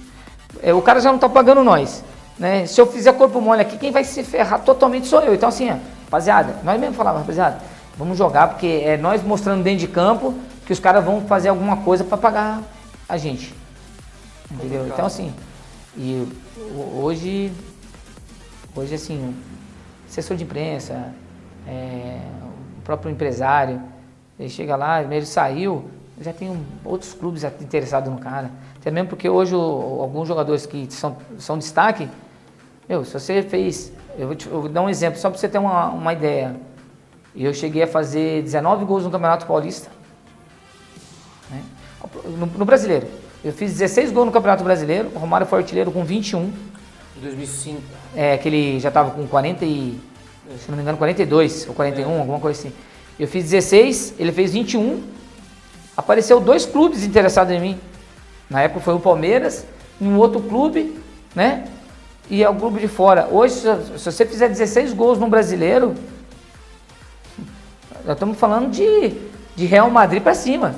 O cara já não tá pagando nós, né? Se eu fizer corpo mole aqui, quem vai se ferrar totalmente sou eu. Então, assim, ó, rapaziada, nós mesmo falávamos, rapaziada, vamos jogar, porque é nós mostrando dentro de campo que os caras vão fazer alguma coisa para pagar a gente. Entendeu? Então, assim, e hoje assim, assessor de imprensa, o próprio empresário, ele chega lá, ele saiu, já tem outros clubes interessados no cara. Até mesmo porque hoje alguns jogadores que são destaque, se você fez, eu vou dar um exemplo, só para você ter uma ideia. Eu cheguei a fazer 19 gols no Campeonato Paulista, né? No Brasileiro. Eu fiz 16 gols no Campeonato Brasileiro, o Romário foi artilheiro com 21. Em 2005. Que ele já estava com 40 se não me engano, 42 ou 41, alguma coisa assim. Eu fiz 16, ele fez 21. Apareceu 2 clubes interessados em mim. Na época foi o Palmeiras, um outro clube, né? E é o clube de fora. Hoje, se você fizer 16 gols no Brasileiro, nós estamos falando de Real Madrid para cima.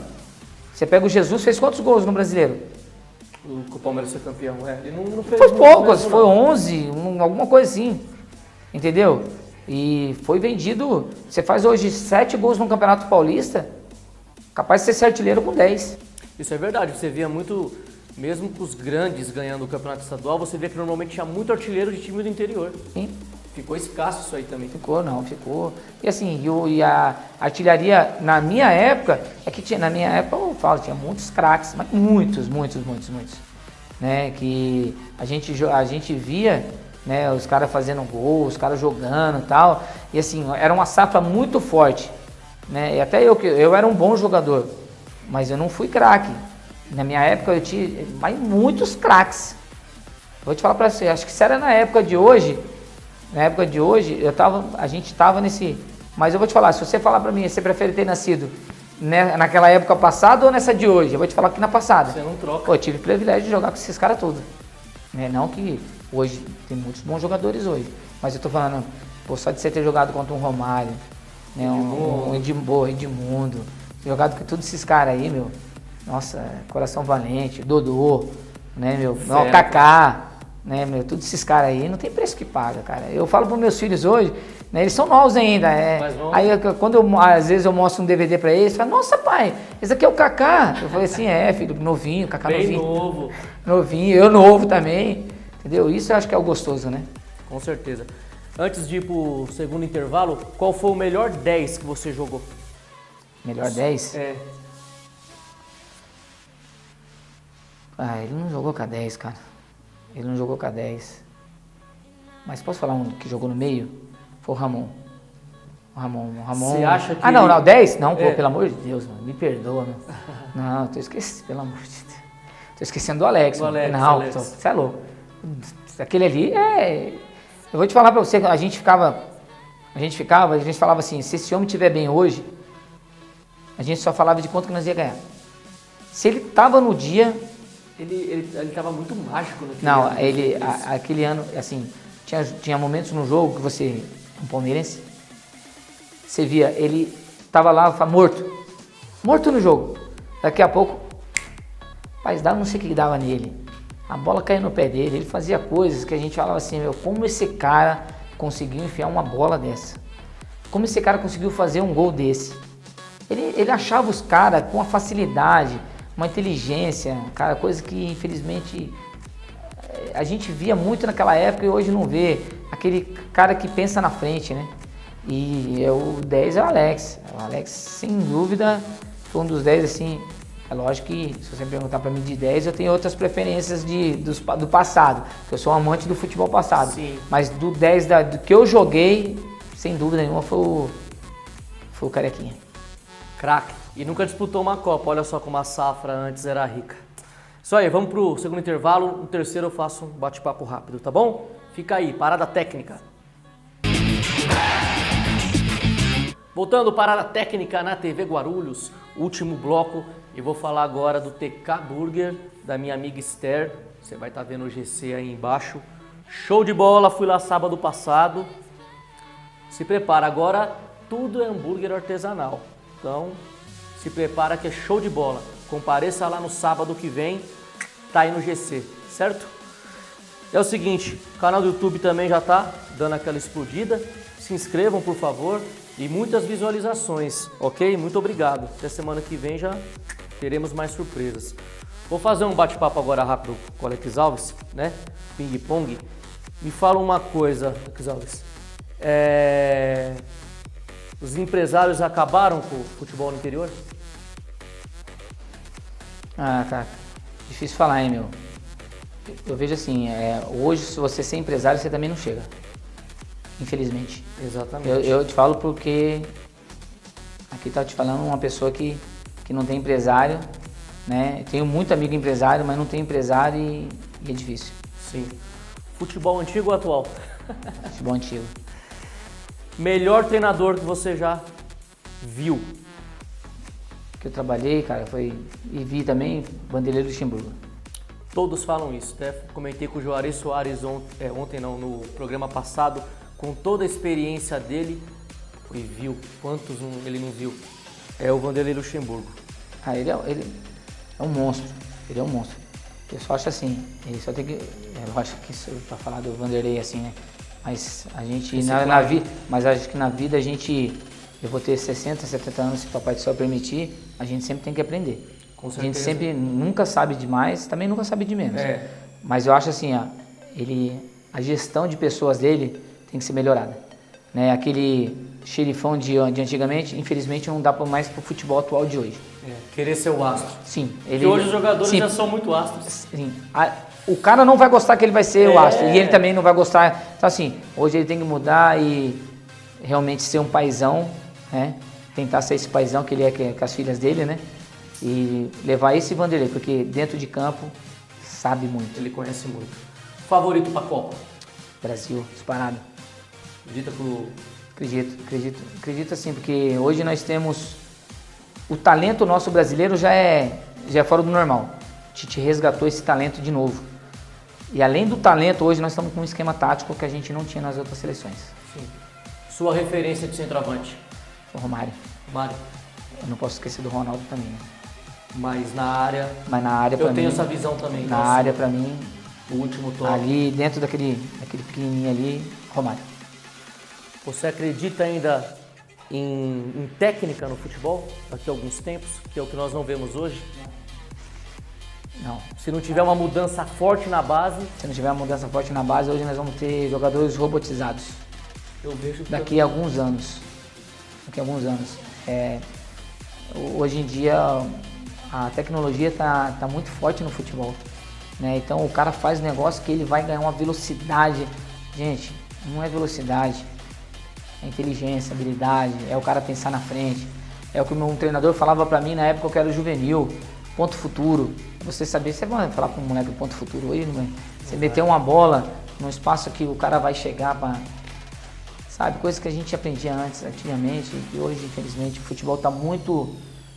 Você pega o Jesus, fez quantos gols no Brasileiro? O Palmeiras ser campeão, Ele não fez. Foi poucos, foi 11, alguma coisa assim. Entendeu? E foi vendido. Você faz hoje 7 gols no Campeonato Paulista, capaz de ser artilheiro com 10. Isso é verdade. Você via muito, mesmo com os grandes ganhando o Campeonato Estadual, você via que normalmente tinha muito artilheiro de time do interior. Sim. Ficou escasso isso aí também. Ficou. E assim, e a artilharia, na minha época, na minha época eu falo, tinha muitos craques, mas muitos, né, que a gente via, né, os caras fazendo gol, os caras jogando e tal, e assim, era uma safra muito forte, né, e até eu era um bom jogador, mas eu não fui craque. Na minha época eu tinha muitos craques. Vou te falar pra você, acho que se era na época de hoje, a gente tava nesse... Mas eu vou te falar, se você falar pra mim, você prefere ter nascido naquela época passada ou nessa de hoje? Eu vou te falar que na passada. Você não troca. Eu tive o privilégio de jogar com esses caras todos. Né? Não que hoje, tem muitos bons jogadores hoje. Mas eu tô falando, só de você ter jogado contra um Romário, né? um Edmundo, jogado com todos esses caras aí, nossa, Coração Valente, Dodô, né, o Kaká, né, todos esses caras aí, não tem preço que paga, cara. Eu falo pros meus filhos hoje, né, eles são novos ainda, aí quando às vezes eu mostro um DVD pra eles, falam, nossa pai, esse aqui é o Kaká. Eu falei assim, filho, novinho, Kaká bem novinho. Novinho, eu novo também, entendeu? Isso eu acho que é o gostoso, né? Com certeza. Antes de ir pro segundo intervalo, qual foi o melhor 10 que você jogou? Melhor 10? Ele não jogou com a 10, cara. Ele não jogou com a 10. Mas posso falar um que jogou no meio? Foi o Ramon. Você acha que... não, 10? Não, pelo amor de Deus, mano, me perdoa, meu. Não, tô esquecendo, pelo amor de Deus. Tô esquecendo do Alex. Você é louco. Aquele ali Eu vou te falar pra você, a gente falava assim, se esse homem estiver bem hoje, A gente só falava de quanto que nós ia ganhar. Se ele tava no dia... Ele tava muito mágico naquele Não, ano. aquele ano, assim, tinha momentos no jogo que você, um palmeirense, você via, ele tava lá morto no jogo. Daqui a pouco, rapaz, não sei o que dava nele. A bola caía no pé dele, ele fazia coisas que a gente falava assim, meu, como esse cara conseguiu enfiar uma bola dessa? Como esse cara conseguiu fazer um gol desse? Ele achava os caras com uma facilidade, uma inteligência, cara, coisa que infelizmente a gente via muito naquela época e hoje não vê. Aquele cara que pensa na frente, né? E o 10 é o Alex. O Alex, sem dúvida, foi um dos 10, assim. É lógico que, se você perguntar para mim de 10, eu tenho outras preferências do passado, que eu sou um amante do futebol passado. Sim. Mas do 10 do que eu joguei, sem dúvida nenhuma, foi o Carequinha. Craque. E nunca disputou uma Copa, olha só como a safra antes era rica. Isso aí, vamos pro segundo intervalo, no terceiro eu faço um bate-papo rápido, tá bom? Fica aí, parada técnica. Voltando, parada técnica na TV Guarulhos, último bloco, e vou falar agora do TK Burger, da minha amiga Esther, você vai estar vendo o GC aí embaixo. Show de bola, fui lá sábado passado, se prepara, agora tudo é hambúrguer artesanal, então se prepara que é show de bola, compareça lá no sábado que vem, tá aí no GC, certo? É o seguinte, o canal do YouTube também já tá dando aquela explodida, se inscrevam por favor e muitas visualizações, ok? Muito obrigado, até semana que vem já teremos mais surpresas. Vou fazer um bate-papo agora rápido com o Alex Alves, né? Ping pong. Me fala uma coisa, Alex Alves, os empresários acabaram com o futebol no interior? Ah, cara, difícil falar, hein, meu. Eu vejo assim, hoje se você ser empresário, você também não chega. Infelizmente. Exatamente. Eu te falo porque aqui tá te falando uma pessoa que não tem empresário, né? Eu tenho muito amigo empresário, mas não tem empresário e é difícil. Sim. Futebol antigo ou atual? Futebol antigo. Melhor treinador que você já viu? Que eu trabalhei, cara, e vi também Vanderlei Luxemburgo. Todos falam isso, até comentei com o Juarez Soares ontem não, no programa passado, com toda a experiência dele, e viu, quantos ele não viu, é o Vanderlei Luxemburgo. Ah, ele é um monstro, ele é um monstro. Eu só acho assim, ele só tem que, eu acho que isso pra falar do Vanderlei assim, né, mas a gente, mas acho que na vida eu vou ter 60, 70 anos, se o Papai do Céu permitir, a gente sempre tem que aprender. Com certeza. A gente sempre nunca sabe demais, também nunca sabe de menos. É. Mas eu acho assim, a gestão de pessoas dele tem que ser melhorada. Né? Aquele xerifão de antigamente, infelizmente não dá mais pro futebol atual de hoje. Querer ser o astro. Sim. Porque hoje os jogadores já são muito astros. Sim. O cara não vai gostar que ele vai ser o astro, e ele também não vai gostar. Então assim, hoje ele tem que mudar e realmente ser um paizão, né? Tentar ser esse paizão que ele é com as filhas dele, né? E levar esse Vanderlei, porque dentro de campo sabe muito. Ele conhece muito. Favorito pra Copa? Brasil, disparado. Acredita pro... Acredito assim, porque hoje nós temos o talento nosso brasileiro já é fora do normal. O Tite resgatou esse talento de novo. E além do talento, hoje nós estamos com um esquema tático que a gente não tinha nas outras seleções. Sim. Sua referência de centroavante? O Romário. Mário. Eu não posso esquecer do Ronaldo também, né? Mas na área pra mim... Eu tenho essa visão também. Na área, pra mim... O último toque. Ali, dentro daquele pequenininho ali, Romário. Você acredita ainda em técnica no futebol daqui a alguns tempos, que é o que nós não vemos hoje? Não. Se não tiver uma mudança forte na base... Se não tiver uma mudança forte na base, hoje nós vamos ter jogadores robotizados. Eu vejo que... Daqui a alguns anos. Hoje em dia, a tecnologia está muito forte no futebol. Né? Então, o cara faz um negócio que ele vai ganhar uma velocidade. Gente, não é velocidade. É inteligência, habilidade, é o cara pensar na frente. É o que um treinador falava pra mim na época que eu era juvenil, ponto futuro. Você saber, você vai falar com um moleque ponto futuro hoje, não é? Você meter uma bola num espaço que o cara vai chegar pra... Sabe, coisas que a gente aprendia antigamente, e hoje, infelizmente, o futebol tá muito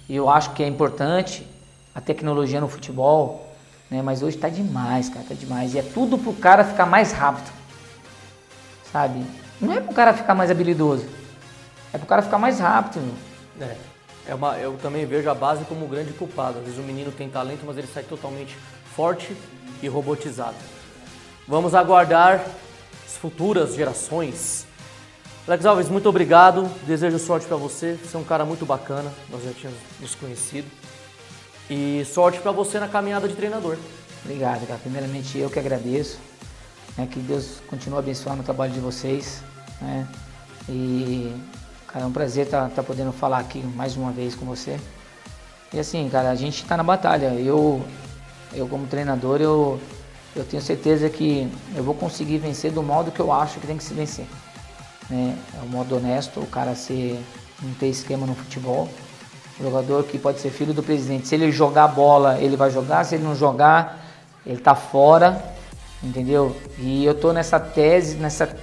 E eu acho que é importante a tecnologia no futebol, né? Mas hoje tá demais, cara, tá demais. E é tudo pro cara ficar mais rápido, sabe? Não é pro cara ficar mais habilidoso, é pro cara ficar mais rápido, meu. Eu também vejo a base como um grande culpado. Às vezes o menino tem talento, mas ele sai totalmente forte e robotizado. Vamos aguardar as futuras gerações. Alex Alves, muito obrigado. Desejo sorte para você. Você é um cara muito bacana. Nós já tínhamos nos conhecido. E sorte para você na caminhada de treinador. Obrigado, cara. Primeiramente eu que agradeço. Né, que Deus continue abençoando o trabalho de vocês. Né, e, cara, é um prazer estar podendo falar aqui mais uma vez com você. E assim, cara, a gente está na batalha. Eu como treinador, eu tenho certeza que eu vou conseguir vencer do modo que eu acho que tem que se vencer. Né? É um modo honesto, o cara não ter esquema no futebol. O jogador que pode ser filho do presidente, se ele jogar bola, ele vai jogar, se ele não jogar, ele tá fora, entendeu? E eu tô nessa tese, nessa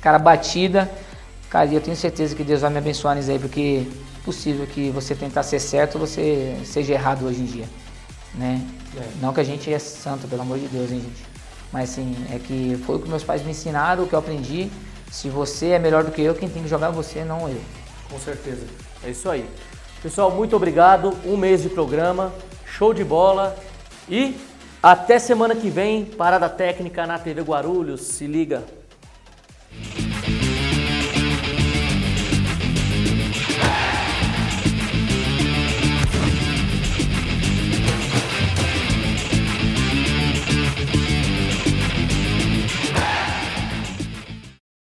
cara batida, cara, e eu tenho certeza que Deus vai me abençoar nisso aí, porque é possível que você tentar ser certo, você seja errado hoje em dia, né? Não que a gente é santo, pelo amor de Deus, hein, gente? Mas assim, é que foi o que meus pais me ensinaram, o que eu aprendi. Se você é melhor do que eu, quem tem que jogar é você, não eu. Com certeza, é isso aí. Pessoal, muito obrigado, um mês de programa, show de bola e até semana que vem, Parada Técnica na TV Guarulhos, se liga!